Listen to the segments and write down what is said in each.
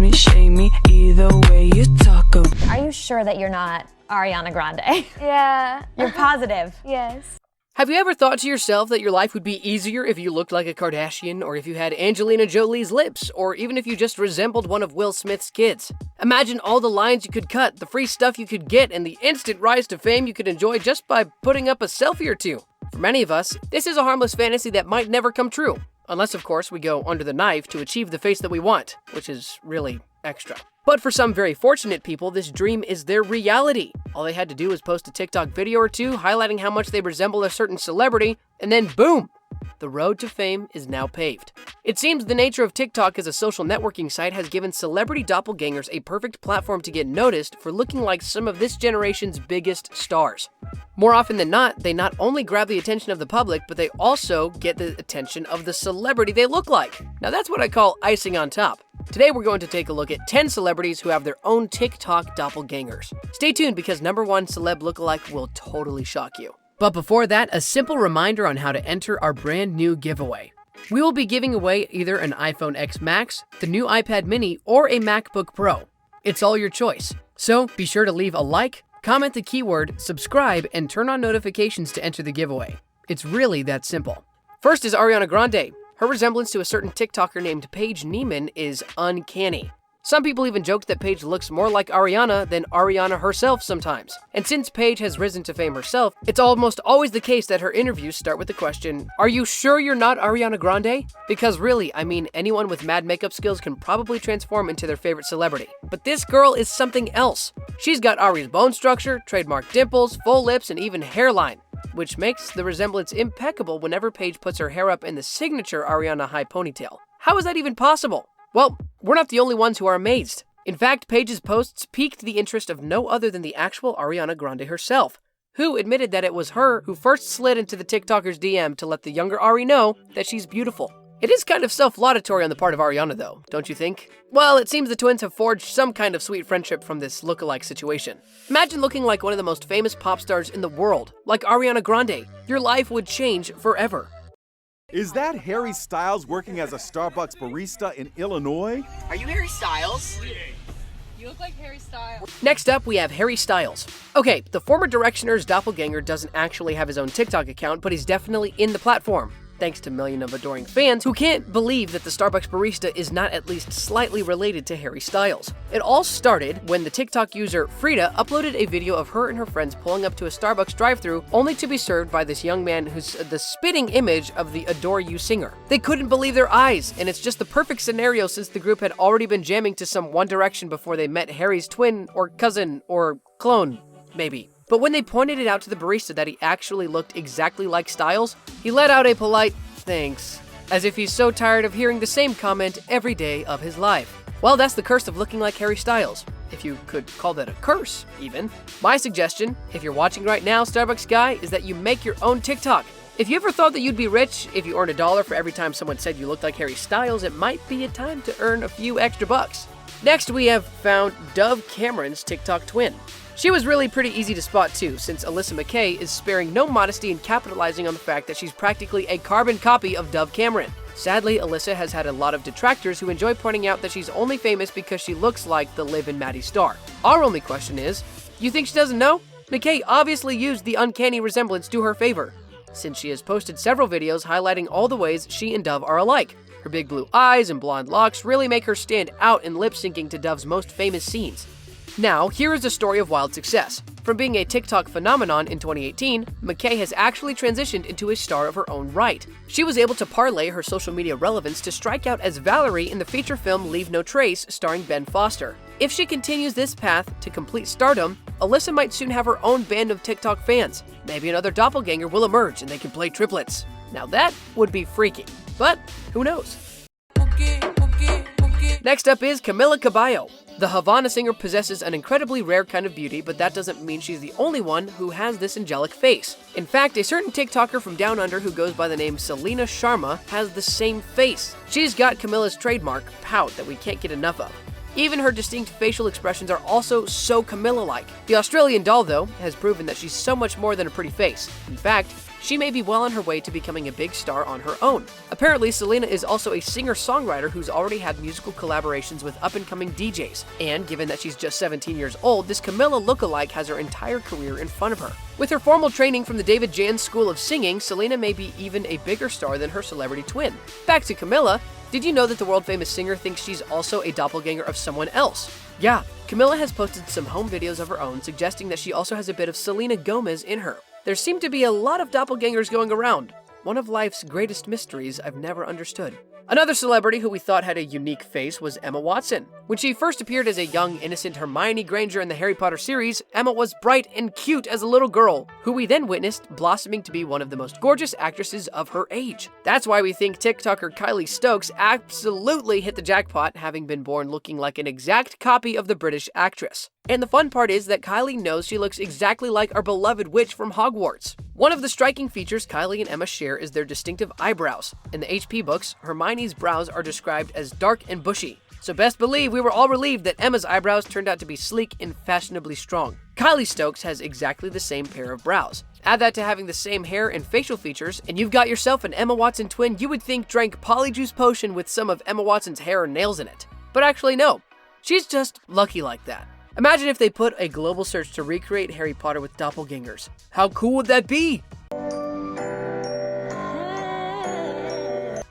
me, shame me, either way you talk about. Are you sure that you're not Ariana Grande? Yeah. You're positive? Yes. Have you ever thought to yourself that your life would be easier if you looked like a Kardashian, or if you had Angelina Jolie's lips, or even if you just resembled one of Will Smith's kids? Imagine all the lines you could cut, the free stuff you could get, and the instant rise to fame you could enjoy just by putting up a selfie or two. For many of us, this is a harmless fantasy that might never come true. Unless, of course, we go under the knife to achieve the face that we want, which is really extra. But for some very fortunate people, this dream is their reality. All they had to do was post a TikTok video or two highlighting how much they resemble a certain celebrity, and then boom! The road to fame is now paved. It seems the nature of TikTok as a social networking site has given celebrity doppelgangers a perfect platform to get noticed for looking like some of this generation's biggest stars. More often than not, they not only grab the attention of the public, but they also get the attention of the celebrity they look like. Now that's what I call icing on top. Today we're going to take a look at 10 celebrities who have their own TikTok doppelgangers. Stay tuned because number 1 celeb lookalike will totally shock you. But before that, a simple reminder on how to enter our brand new giveaway. We will be giving away either an iPhone X Max, the new iPad mini, or a MacBook Pro. It's all your choice. So be sure to leave a like, comment the keyword, subscribe, and turn on notifications to enter the giveaway. It's really that simple. First is Ariana Grande. Her resemblance to a certain TikToker named Paige Neiman is uncanny. Some people even joked that Paige looks more like Ariana than Ariana herself sometimes. And since Paige has risen to fame herself, it's almost always the case that her interviews start with the question, "Are you sure you're not Ariana Grande?" Because really, I mean, anyone with mad makeup skills can probably transform into their favorite celebrity. But this girl is something else. She's got Ari's bone structure, trademark dimples, full lips, and even hairline, which makes the resemblance impeccable whenever Paige puts her hair up in the signature Ariana high ponytail. How is that even possible? Well, we're not the only ones who are amazed. In fact, Paige's posts piqued the interest of no other than the actual Ariana Grande herself, who admitted that it was her who first slid into the TikToker's DM to let the younger Ari know that she's beautiful. It is kind of self-laudatory on the part of Ariana though, don't you think? Well, it seems the twins have forged some kind of sweet friendship from this look-alike situation. Imagine looking like one of the most famous pop stars in the world, like Ariana Grande. Your life would change forever. Is that Harry Styles working as a Starbucks barista in Illinois? Are you Harry Styles? You look like Harry Styles. Next up, we have Harry Styles. Okay, the former Directioner's doppelganger doesn't actually have his own TikTok account, but he's definitely in the platform, thanks to millions of adoring fans who can't believe that the Starbucks barista is not at least slightly related to Harry Styles. It all started when the TikTok user Frida uploaded a video of her and her friends pulling up to a Starbucks drive-thru only to be served by this young man who's the spitting image of the Adore You singer. They couldn't believe their eyes, and it's just the perfect scenario since the group had already been jamming to some One Direction before they met Harry's twin or cousin or clone, maybe. But when they pointed it out to the barista that he actually looked exactly like Styles, he let out a polite thanks, as if he's so tired of hearing the same comment every day of his life. Well, that's the curse of looking like Harry Styles, if you could call that a curse, even. My suggestion, if you're watching right now, Starbucks guy, is that you make your own TikTok. If you ever thought that you'd be rich if you earned $1 for every time someone said you looked like Harry Styles, it might be a time to earn a few extra bucks. Next, we have found Dove Cameron's TikTok twin. She was really pretty easy to spot too, since Alyssa McKay is sparing no modesty in capitalizing on the fact that she's practically a carbon copy of Dove Cameron. Sadly, Alyssa has had a lot of detractors who enjoy pointing out that she's only famous because she looks like the Liv and Maddie star. Our only question is, you think she doesn't know? McKay obviously used the uncanny resemblance to her favor, since she has posted several videos highlighting all the ways she and Dove are alike. Her big blue eyes and blonde locks really make her stand out in lip-syncing to Dove's most famous scenes. Now, here is a story of wild success. From being a TikTok phenomenon in 2018, McKay has actually transitioned into a star of her own right. She was able to parlay her social media relevance to strike out as Valerie in the feature film Leave No Trace starring Ben Foster. If she continues this path to complete stardom, Alyssa might soon have her own band of TikTok fans. Maybe another doppelganger will emerge and they can play triplets. Now that would be freaky, but who knows? Next up is Camila Cabello. The Havana singer possesses an incredibly rare kind of beauty, but that doesn't mean she's the only one who has this angelic face. In fact, a certain TikToker from Down Under who goes by the name Selena Sharma has the same face. She's got Camila's trademark pout that we can't get enough of. Even her distinct facial expressions are also so Camila-like. The Australian doll, though, has proven that she's so much more than a pretty face. In fact, she may be well on her way to becoming a big star on her own. Apparently, Selena is also a singer-songwriter who's already had musical collaborations with up-and-coming DJs. And given that she's just 17 years old, this Camila lookalike has her entire career in front of her. With her formal training from the David Jan School of Singing, Selena may be even a bigger star than her celebrity twin. Back to Camila, did you know that the world-famous singer thinks she's also a doppelganger of someone else? Yeah, Camila has posted some home videos of her own, suggesting that she also has a bit of Selena Gomez in her. There seem to be a lot of doppelgangers going around. One of life's greatest mysteries I've never understood. Another celebrity who we thought had a unique face was Emma Watson. When she first appeared as a young, innocent Hermione Granger in the Harry Potter series, Emma was bright and cute as a little girl, who we then witnessed blossoming to be one of the most gorgeous actresses of her age. That's why we think TikToker Kylie Stokes absolutely hit the jackpot, having been born looking like an exact copy of the British actress. And the fun part is that Kylie knows she looks exactly like our beloved witch from Hogwarts. One of the striking features Kylie and Emma share is their distinctive eyebrows. In the HP books, Hermione's brows are described as dark and bushy. So best believe we were all relieved that Emma's eyebrows turned out to be sleek and fashionably strong. Kylie Stokes has exactly the same pair of brows. Add that to having the same hair and facial features, and you've got yourself an Emma Watson twin you would think drank Polyjuice Potion with some of Emma Watson's hair and nails in it. But actually no, she's just lucky like that. Imagine if they put a global search to recreate Harry Potter with doppelgangers. How cool would that be?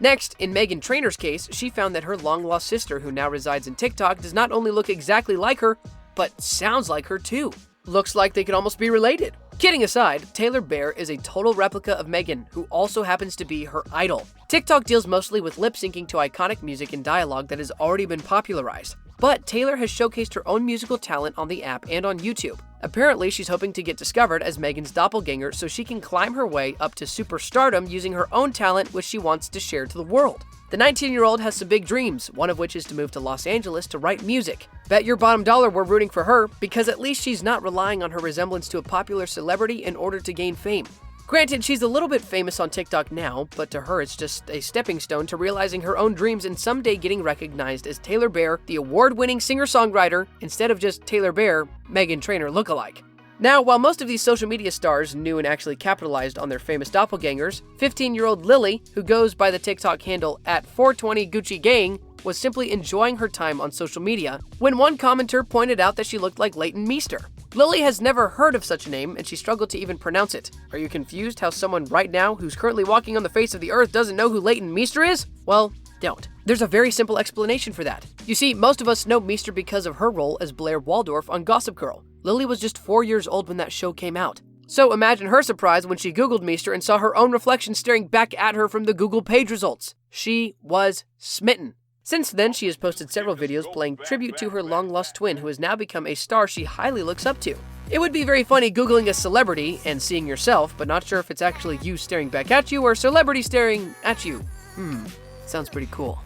Next, in Meghan Trainor's case, she found that her long-lost sister, who now resides in TikTok, does not only look exactly like her, but sounds like her too. Looks like they could almost be related. Kidding aside, Taylor Bear is a total replica of Meghan, who also happens to be her idol. TikTok deals mostly with lip-syncing to iconic music and dialogue that has already been popularized. But Taylor has showcased her own musical talent on the app and on YouTube. Apparently, she's hoping to get discovered as Meghan's doppelganger so she can climb her way up to superstardom using her own talent, which she wants to share to the world. The 19-year-old has some big dreams, one of which is to move to Los Angeles to write music. Bet your bottom dollar we're rooting for her, because at least she's not relying on her resemblance to a popular celebrity in order to gain fame. Granted, she's a little bit famous on TikTok now, but to her it's just a stepping stone to realizing her own dreams and someday getting recognized as Taylor Bear, the award-winning singer-songwriter, instead of just Taylor Bear, Meghan Trainor lookalike. Now, while most of these social media stars knew and actually capitalized on their famous doppelgangers, 15-year-old Lily, who goes by the TikTok handle @420GucciGang, was simply enjoying her time on social media when one commenter pointed out that she looked like Leighton Meester. Lily has never heard of such a name, and she struggled to even pronounce it. Are you confused how someone right now who's currently walking on the face of the earth doesn't know who Leighton Meester is? Well, don't. There's a very simple explanation for that. You see, most of us know Meester because of her role as Blair Waldorf on Gossip Girl. Lily was just 4 years old when that show came out. So imagine her surprise when she Googled Meester and saw her own reflection staring back at her from the Google page results. She was smitten. Since then, she has posted several videos paying tribute to her long-lost twin, who has now become a star she highly looks up to. It would be very funny Googling a celebrity and seeing yourself, but not sure if it's actually you staring back at you or a celebrity staring at you. Sounds pretty cool.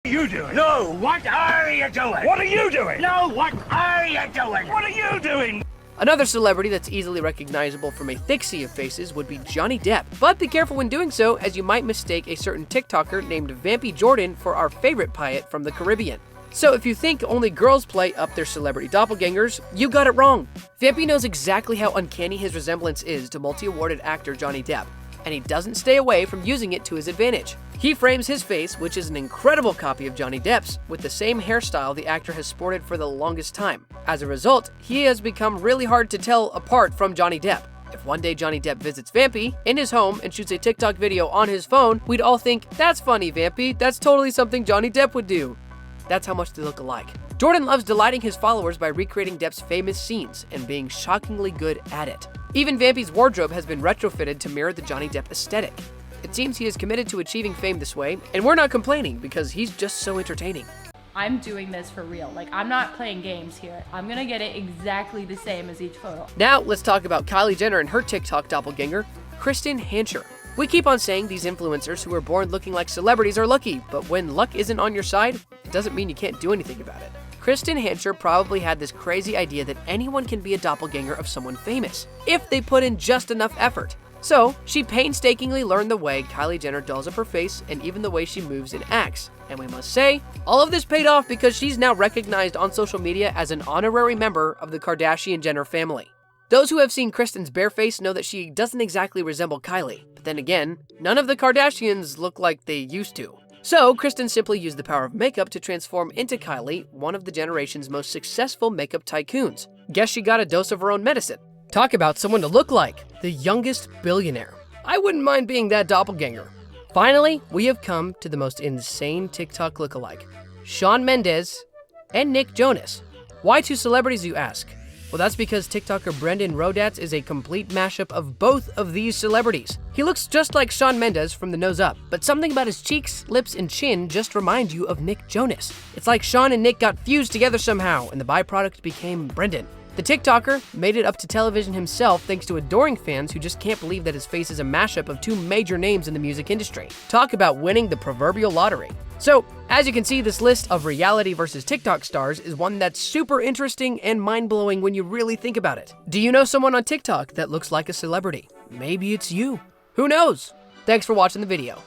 What are you doing? No, what are you doing? What are you doing? No, what are you doing? What are you doing? Another celebrity that's easily recognizable from a thick sea of faces would be Johnny Depp. But be careful when doing so, as you might mistake a certain TikToker named Vampy Jordan for our favorite pirate from the Caribbean. So if you think only girls play up their celebrity doppelgangers, you got it wrong. Vampy knows exactly how uncanny his resemblance is to multi-awarded actor Johnny Depp, and he doesn't stay away from using it to his advantage. He frames his face, which is an incredible copy of Johnny Depp's, with the same hairstyle the actor has sported for the longest time. As a result, he has become really hard to tell apart from Johnny Depp. If one day Johnny Depp visits Vampy in his home and shoots a TikTok video on his phone, we'd all think, that's funny, Vampy, that's totally something Johnny Depp would do. That's how much they look alike. Jordan loves delighting his followers by recreating Depp's famous scenes and being shockingly good at it. Even Vampy's wardrobe has been retrofitted to mirror the Johnny Depp aesthetic. It seems he is committed to achieving fame this way, and we're not complaining because he's just so entertaining. I'm doing this for real. Like, I'm not playing games here. I'm gonna get it exactly the same as each photo. Now, let's talk about Kylie Jenner and her TikTok doppelganger, Kristen Hancher. We keep on saying these influencers who are born looking like celebrities are lucky, but when luck isn't on your side, it doesn't mean you can't do anything about it. Kristen Hancher probably had this crazy idea that anyone can be a doppelganger of someone famous, if they put in just enough effort. So, she painstakingly learned the way Kylie Jenner dolls up her face and even the way she moves and acts. And we must say, all of this paid off because she's now recognized on social media as an honorary member of the Kardashian-Jenner family. Those who have seen Kristen's bare face know that she doesn't exactly resemble Kylie. But then again, none of the Kardashians look like they used to. So, Kristen simply used the power of makeup to transform into Kylie, one of the generation's most successful makeup tycoons. Guess she got a dose of her own medicine. Talk about someone to look like, the youngest billionaire. I wouldn't mind being that doppelganger. Finally, we have come to the most insane TikTok lookalike, Shawn Mendes and Nick Jonas. Why two celebrities, you ask? Well, that's because TikToker Brendan Rodatz is a complete mashup of both of these celebrities. He looks just like Shawn Mendes from the nose up, but something about his cheeks, lips, and chin just remind you of Nick Jonas. It's like Shawn and Nick got fused together somehow, and the byproduct became Brendan. The TikToker made it up to television himself thanks to adoring fans who just can't believe that his face is a mashup of two major names in the music industry. Talk about winning the proverbial lottery. So, as you can see, this list of reality versus TikTok stars is one that's super interesting and mind-blowing when you really think about it. Do you know someone on TikTok that looks like a celebrity? Maybe it's you. Who knows? Thanks for watching the video.